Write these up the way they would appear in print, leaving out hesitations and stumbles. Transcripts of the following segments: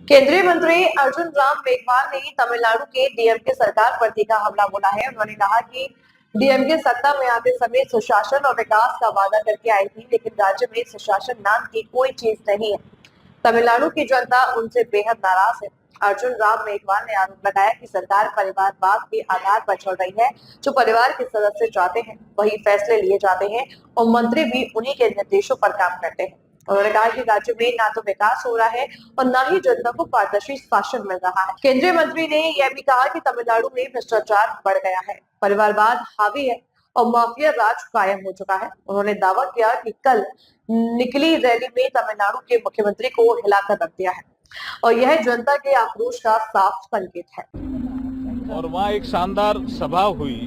केंद्रीय मंत्री अर्जुन राम मेघवाल ने तमिलनाडु के डीएमके सरकार पर तीखा हमला बोला है। उन्होंने कहा कि डीएमके सत्ता में आते समय सुशासन और विकास का वादा करके आई थी, लेकिन राज्य में सुशासन नाम की कोई चीज नहीं है। तमिलनाडु की जनता उनसे बेहद नाराज है। अर्जुन राम मेघवाल ने आरोप लगाया कि सरकार परिवारवाद के आधार पर चल रही है। जो परिवार के सदस्य चाहते हैं वही फैसले लिए जाते हैं और मंत्री भी उन्हीं के निर्देशों पर काम करते हैं। उन्होंने कहा कि राज्य में ना तो विकास हो रहा है और न ही जनता को पारदर्शी शासन मिल रहा है। केंद्रीय मंत्री ने यह भी कहा कि तमिलनाडु में भ्रष्टाचार बढ़ गया है, परिवारवाद हावी है और माफिया राज कायम हो चुका है। उन्होंने दावा किया कि कल निकली रैली में तमिलनाडु के मुख्यमंत्री को हिलाकर रख दिया है और यह जनता के आक्रोश का साफ संकेत है। और वहाँ एक शानदार सभा हुई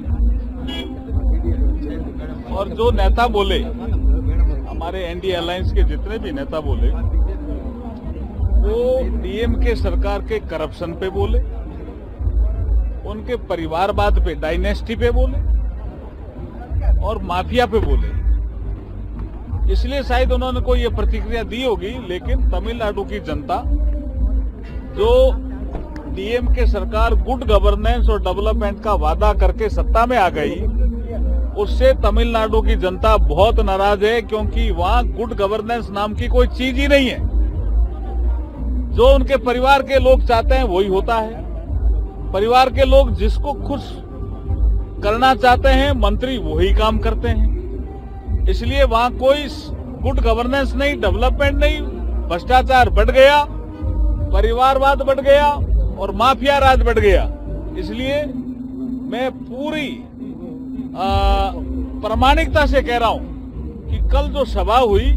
और जो नेता बोले, हमारे एनडीए अलायंस के जितने भी नेता बोले, वो डीएमके सरकार के करप्शन पे बोले, उनके परिवारवाद पे, डायनेस्टी पे बोले और माफिया पे बोले। इसलिए शायद उन्होंने कोई ये प्रतिक्रिया दी होगी, लेकिन तमिलनाडु की जनता, जो डीएमके सरकार गुड गवर्नेंस और डेवलपमेंट का वादा करके सत्ता में आ गई, उससे तमिलनाडु की जनता बहुत नाराज है, क्योंकि वहां गुड गवर्नेंस नाम की कोई चीज ही नहीं है। जो उनके परिवार के लोग चाहते हैं वही होता है। परिवार के लोग जिसको खुश करना चाहते हैं, मंत्री वही काम करते हैं। इसलिए वहां कोई गुड गवर्नेंस नहीं, डेवलपमेंट नहीं, भ्रष्टाचार बढ़ गया, परिवारवाद बढ़ गया और माफिया राज बढ़ गया। इसलिए मैं पूरी प्रामाणिकता से कह रहा हूं कि कल जो सभा हुई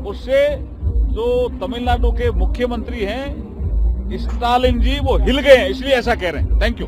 उससे जो तमिलनाडु के मुख्यमंत्री हैं स्टालिन जी, वो हिल गए हैं, इसलिए ऐसा कह रहे हैं। Thank you.